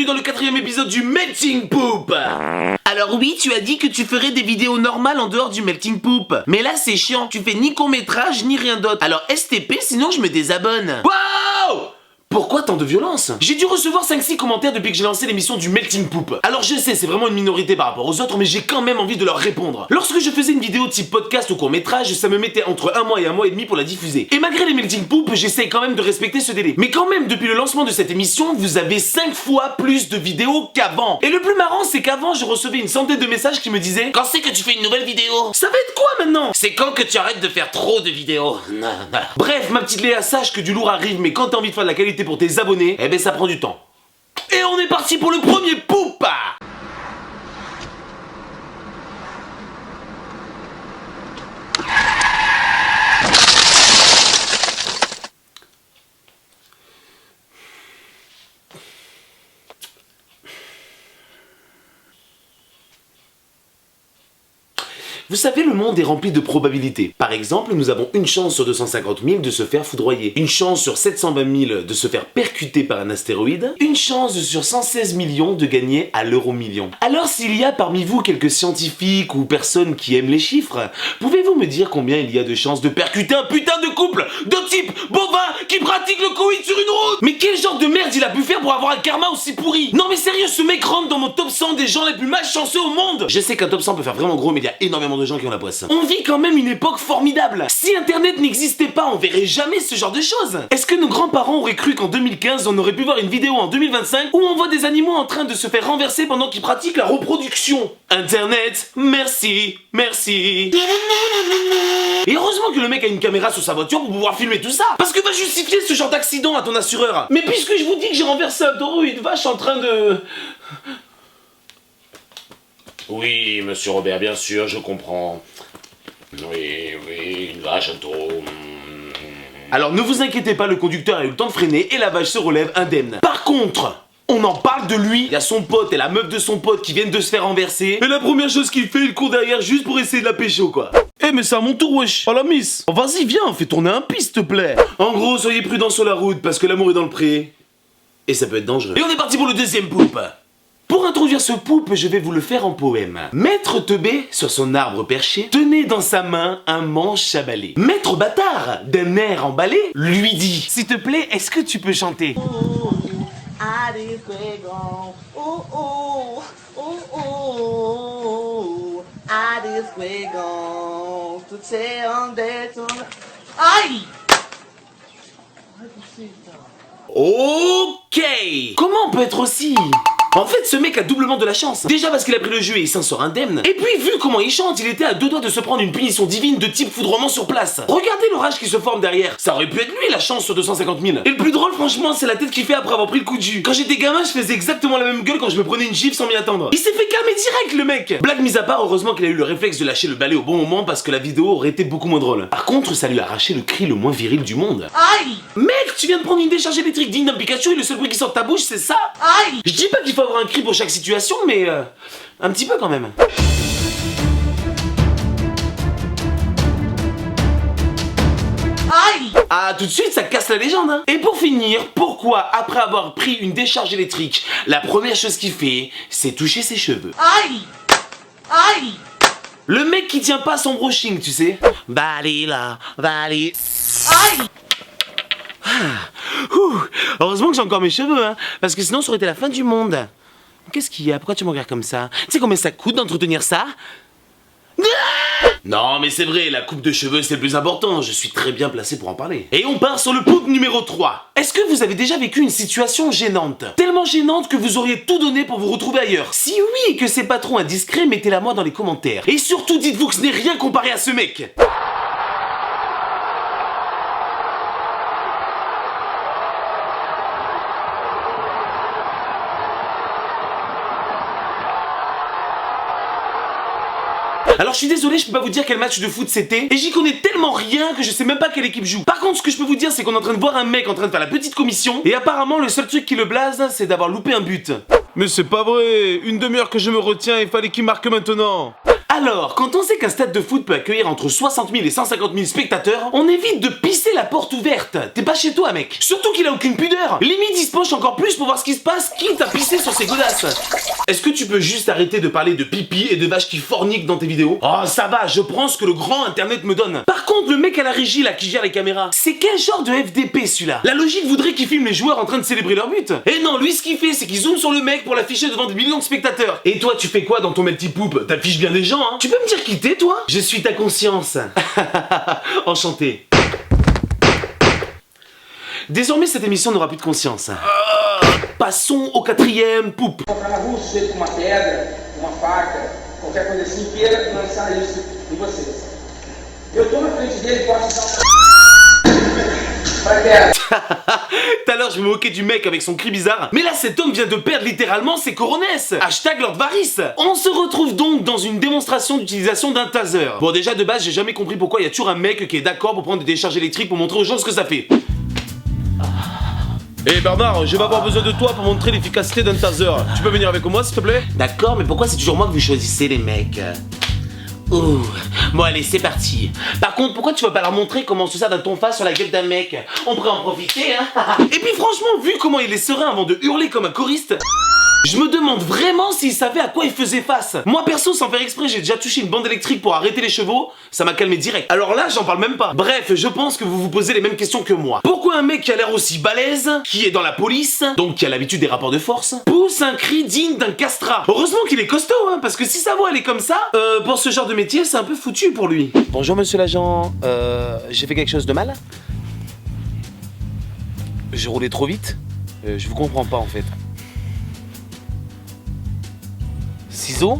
bienvenue dans le 4e épisode du Melting Poop. Alors oui, tu as dit que tu ferais des vidéos normales en dehors du Melting Poop. Mais là c'est chiant, tu fais ni court-métrage ni rien d'autre. Alors STP, sinon je me désabonne. Wow! Pourquoi tant de violence? J'ai dû recevoir 5-6 commentaires depuis que j'ai lancé l'émission du Melting Poop. Alors je sais, c'est vraiment une minorité par rapport aux autres, mais j'ai quand même envie de leur répondre. Lorsque je faisais une vidéo type podcast ou court-métrage, ça me mettait entre un mois et un mois et demi pour la diffuser. Et malgré les Melting Poop, j'essaie quand même de respecter ce délai. Mais quand même, depuis le lancement de cette émission, vous avez 5 fois plus de vidéos qu'avant. Et le plus marrant, c'est qu'avant, je recevais une centaine de messages qui me disaient: quand c'est que tu fais une nouvelle vidéo? Ça va être quoi maintenant? C'est quand que tu arrêtes de faire trop de vidéos? Bref, ma petite Léa, sache que du lourd arrive, mais quand t'as envie de faire de la qualité pour tes abonnés, eh ben ça prend du temps. Et on est parti pour le premier poop. Vous savez, le monde est rempli de probabilités. Par exemple, nous avons une chance sur 250 000 de se faire foudroyer, une chance sur 720 000 de se faire percuter par un astéroïde, une chance sur 116 millions de gagner à l'euro-million. Alors s'il y a parmi vous quelques scientifiques ou personnes qui aiment les chiffres, pouvez-vous me dire combien il y a de chances de percuter un putain de couple de type bovin qui pratique le coït sur une route? Mais quel genre de merde il a pu faire pour avoir un karma aussi pourri? Non mais sérieux, ce mec rentre dans mon top 100 des gens les plus malchanceux au monde. Je sais qu'un top 100 peut faire vraiment gros, mais il y a énormément de gens qui ont la poisse. On vit quand même une époque formidable. Si internet n'existait pas, on verrait jamais ce genre de choses. Est-ce que nos grands-parents auraient cru qu'en 2015 on aurait pu voir une vidéo en 2025 où on voit des animaux en train de se faire renverser pendant qu'ils pratiquent la reproduction? Internet, merci, merci. Et heureusement que le mec a une caméra sur sa voiture pour pouvoir filmer tout ça. Parce que va justifier ce genre d'accident à ton assureur. Mais puisque je vous dis que j'ai renversé un taureau et une vache en train de... Oui, monsieur Robert, bien sûr, je comprends. Oui, une vache, un taureau. Alors ne vous inquiétez pas, le conducteur a eu le temps de freiner et la vache se relève indemne. Par contre, on en parle de lui, il y a son pote et la meuf de son pote qui viennent de se faire renverser. Et la première chose qu'il fait, il court derrière juste pour essayer de la pécho, quoi. Eh mais c'est à mon tour, wesh. Oh la miss. Oh vas-y, viens, fais tourner un piste, s'il te plaît. En gros, soyez prudents sur la route parce que l'amour est dans le pré. Et ça peut être dangereux. Et on est parti pour le deuxième poop. Pour introduire ce poop, je vais vous le faire en poème. Maître Teubé, sur son arbre perché, tenait dans sa main un manche à balai. Maître Bâtard, d'un air emballé, lui dit: s'il te plaît, est-ce que tu peux chanter? Aïe! Ok! Comment on peut être aussi... En fait, ce mec a doublement de la chance. Déjà parce qu'il a pris le jeu et il s'en sort indemne. Et puis, vu comment il chante, il était à deux doigts de se prendre une punition divine de type foudroiement sur place. Regardez l'orage qui se forme derrière. Ça aurait pu être lui, la chance sur 250 000. Et le plus drôle, franchement, c'est la tête qu'il fait après avoir pris le coup de jus. Quand j'étais gamin, je faisais exactement la même gueule quand je me prenais une gifle sans m'y attendre. Il s'est fait calmer direct, le mec. Blague mise à part, heureusement qu'il a eu le réflexe de lâcher le balai au bon moment parce que la vidéo aurait été beaucoup moins drôle. Par contre, ça lui a arraché le cri le moins viril du monde. Aïe! Mec, tu viens de prendre une décharge électrique digne d'un Pikachu et le seul bruit qui sort de ta bouche, c'est ça? Aïe! Je dis pas qu'il faut avoir un cri pour chaque situation, mais un petit peu quand même. Aïe! Ah, tout de suite, ça casse la légende, hein. Et pour finir, pourquoi, après avoir pris une décharge électrique, la première chose qu'il fait, c'est toucher ses cheveux? Aïe! Aïe! Le mec qui tient pas son brushing, tu sais. Balila, bali. Aïe! Heureusement que j'ai encore mes cheveux, hein, parce que sinon ça aurait été la fin du monde. Qu'est-ce qu'il y a? Pourquoi tu me regardes comme ça? Tu sais combien ça coûte d'entretenir ça? Non mais c'est vrai, la coupe de cheveux c'est le plus important, je suis très bien placé pour en parler. Et on part sur le poop numéro 3. Est-ce que vous avez déjà vécu une situation gênante? Tellement gênante que vous auriez tout donné pour vous retrouver ailleurs? Si oui et que c'est pas trop indiscret, mettez-la moi dans les commentaires. Et surtout dites-vous que ce n'est rien comparé à ce mec. Alors je suis désolé, je peux pas vous dire quel match de foot c'était, et j'y connais tellement rien que je sais même pas quelle équipe joue. Par contre, ce que je peux vous dire, c'est qu'on est en train de voir un mec en train de faire la petite commission, et apparemment le seul truc qui le blase, c'est d'avoir loupé un but. Mais c'est pas vrai, une demi-heure que je me retiens, il fallait qu'il marque maintenant. Alors, quand on sait qu'un stade de foot peut accueillir entre 60 000 et 150 000 spectateurs, on évite de pisser la porte ouverte. T'es pas chez toi, mec. Surtout qu'il a aucune pudeur. Limite, il se penche encore plus pour voir ce qui se passe, quitte à pisser sur ses godasses. Est-ce que tu peux juste arrêter de parler de pipi et de vaches qui forniquent dans tes vidéos? Oh, ça va, je prends ce que le grand internet me donne. Par contre, le mec à la régie, là, qui gère les caméras, c'est quel genre de FDP, celui-là? La logique voudrait qu'il filme les joueurs en train de célébrer leur but. Et non, lui, ce qu'il fait, c'est qu'il zoome sur le mec pour l'afficher devant des millions de spectateurs. Et toi, tu fais quoi dans ton melty poop? T'affiches bien des gens, hein? Tu peux me dire qui t'es, toi? Je suis ta conscience. Enchanté. Désormais, cette émission n'aura plus de conscience. Passons au 4e poupe. Entrar na rua, sujeito com uma pedra, uma faca, qualquer coisa assim, queira lançar isso em vocês. Eu tô na frente dele, posso dar Tout à l'heure, je me moquais du mec avec son cri bizarre. Mais là, cet homme vient de perdre littéralement ses coronesses. Hashtag Lord Varys. On se retrouve donc dans une démonstration d'utilisation d'un taser. Bon, déjà, de base, j'ai jamais compris pourquoi il y a toujours un mec qui est d'accord pour prendre des décharges électriques pour montrer aux gens ce que ça fait. Eh Bernard, je vais avoir besoin de toi pour montrer l'efficacité d'un taser. Tu peux venir avec moi, s'il te plaît? D'accord, mais pourquoi c'est toujours moi que vous choisissez, les mecs? Ouh. Bon allez, c'est parti. Par contre, pourquoi tu vas pas leur montrer comment on se sert d'un tonfa sur la gueule d'un mec? On pourrait en profiter, hein. Et puis franchement, vu comment il est serein avant de hurler comme un choriste, je me demande vraiment s'il savait à quoi il faisait face. Moi perso, sans faire exprès, j'ai déjà touché une bande électrique pour arrêter les chevaux. Ça m'a calmé direct. Alors là, j'en parle même pas. Bref, je pense que vous vous posez les mêmes questions que moi. Pourquoi un mec qui a l'air aussi balèze, qui est dans la police, donc qui a l'habitude des rapports de force, pousse un cri digne d'un castrat? Heureusement qu'il est costaud, hein, parce que si sa voix elle est comme ça, pour ce genre de métier, c'est un peu foutu pour lui. Bonjour monsieur l'agent, j'ai fait quelque chose de mal? J'ai roulé trop vite? Je vous comprends pas en fait. Ciseaux?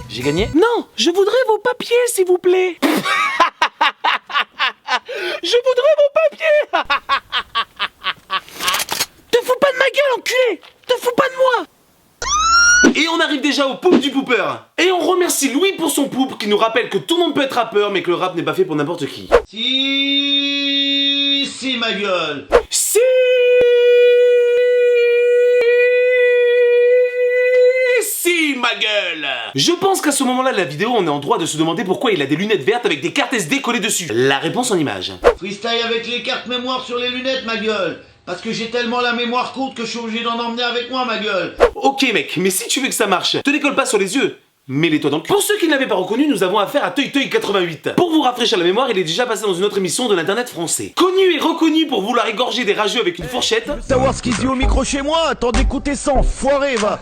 J'ai gagné? Non, je voudrais vos papiers, s'il vous plaît. Je voudrais vos papiers. Te fous pas de ma gueule, enculé. Te fous pas de moi. Et on arrive déjà au poupe du pooper. Et on remercie Louis pour son poupe qui nous rappelle que tout le monde peut être rappeur, mais que le rap n'est pas fait pour n'importe qui. Si, ma gueule. Si ma gueule. Je pense qu'à ce moment-là de la vidéo, on est en droit de se demander pourquoi il a des lunettes vertes avec des cartes SD collées dessus. La réponse en image. Freestyle avec les cartes mémoire sur les lunettes, ma gueule. Parce que j'ai tellement la mémoire courte que je suis obligé d'en emmener avec moi, ma gueule. Ok mec, mais si tu veux que ça marche, te décolle pas sur les yeux. Mets-les-toi dans le cul. Pour ceux qui ne l'avaient pas reconnu, nous avons affaire à Toy Toy 88. Pour vous rafraîchir la mémoire, il est déjà passé dans une autre émission de l'internet français. Connu et reconnu pour vouloir égorger des rageux avec une fourchette. Savoir ce qu'il dit au micro chez moi, attends d'écouter ça, enfoiré, va.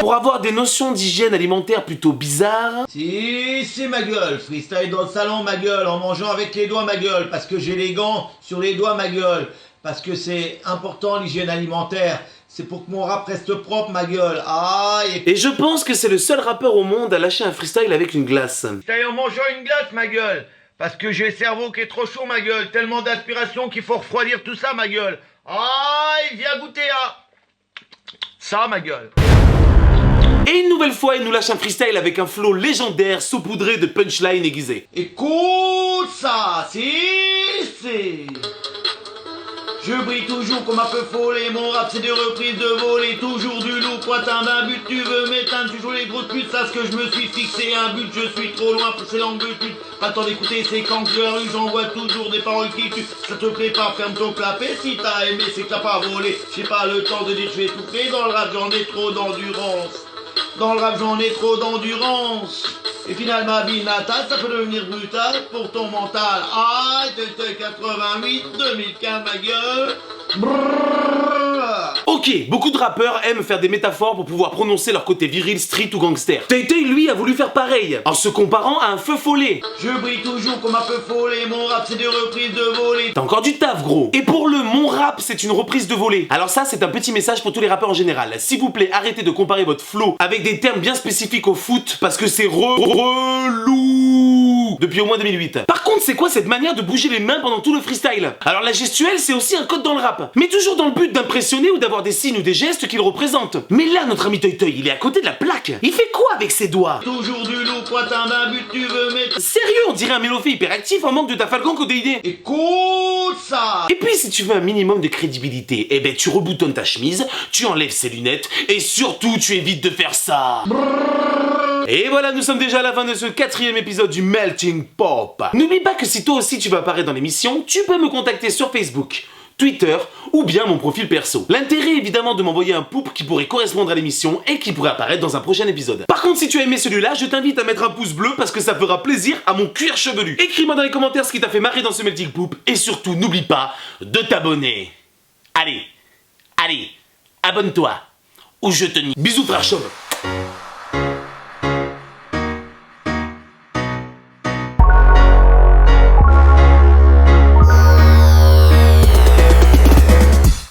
Pour avoir des notions d'hygiène alimentaire plutôt bizarres. Si, ma gueule. Freestyle dans le salon, ma gueule. En mangeant avec les doigts, ma gueule. Parce que j'ai les gants sur les doigts, ma gueule. Parce que c'est important l'hygiène alimentaire. C'est pour que mon rap reste propre, ma gueule. Aïe. Et je pense que c'est le seul rappeur au monde à lâcher un freestyle avec une glace. Freestyle en mangeant une glace, ma gueule. Parce que j'ai le cerveau qui est trop chaud, ma gueule. Tellement d'aspiration qu'il faut refroidir tout ça, ma gueule. Aïe, viens goûter à ça, ma gueule. Et une nouvelle fois, il nous lâche un freestyle avec un flow légendaire saupoudré de punchlines aiguisées. Écoute ça, si. Je brille toujours comme un peu follet, mon rap c'est des reprises de volée, toujours du loup, pointin d'un but, tu veux m'éteindre, tu joues les grosses putes, ça ce que je me suis fixé, un but, je suis trop loin, pousser langue de pute, pas le temps d'écouter, c'est quand je rue, j'envoie toujours des paroles qui tuent, ça te plaît pas, ferme ton clapet, si t'as aimé, c'est que t'as pas volé, j'ai pas le temps de dire je vais tout faire, dans le rap j'en ai trop d'endurance, dans le rap j'en ai trop d'endurance. Et finalement, ma vie natale, ça peut devenir brutal pour ton mental. Aïe, 88, 2015, ma gueule. Brrr. Ok, beaucoup de rappeurs aiment faire des métaphores pour pouvoir prononcer leur côté viril, street ou gangster. Tay Tay, lui, a voulu faire pareil, en se comparant à un feu follet. Je brille toujours comme un feu follet, mon rap c'est des reprises de volée. T'as encore du taf, gros. Et pour le mon rap, c'est une reprise de volée. Alors ça, c'est un petit message pour tous les rappeurs en général. S'il vous plaît, arrêtez de comparer votre flow avec des termes bien spécifiques au foot, parce que c'est relou depuis au moins 2008. Par contre, c'est quoi cette manière de bouger les mains pendant tout le freestyle? Alors la gestuelle, c'est aussi un code dans le rap, mais toujours dans le but d'impressionner ou d'avoir des signes ou des gestes qu'il représente. Mais là, notre ami Toy Toy, il est à côté de la plaque. Il fait quoi avec ses doigts? Toujours du loup, pointin d'un but, tu veux mettre. Sérieux, on dirait un mélophée hyperactif en manque de ta Falcon codéidé. Écoute ça. Et puis, si tu veux un minimum de crédibilité, eh ben tu reboutonnes ta chemise, tu enlèves ses lunettes, et surtout, tu évites de faire ça. Et voilà, nous sommes déjà à la fin de ce 4e épisode du Melting Pop. N'oublie pas que si toi aussi tu veux apparaître dans l'émission, tu peux me contacter sur Facebook, Twitter ou bien mon profil perso. L'intérêt est évidemment de m'envoyer un poup qui pourrait correspondre à l'émission et qui pourrait apparaître dans un prochain épisode. Par contre, si tu as aimé celui-là, je t'invite à mettre un pouce bleu parce que ça fera plaisir à mon cuir chevelu. Écris-moi dans les commentaires ce qui t'a fait marrer dans ce Melting Poop et surtout n'oublie pas de t'abonner. Allez, abonne-toi ou je te nie. Bisous frère chauve.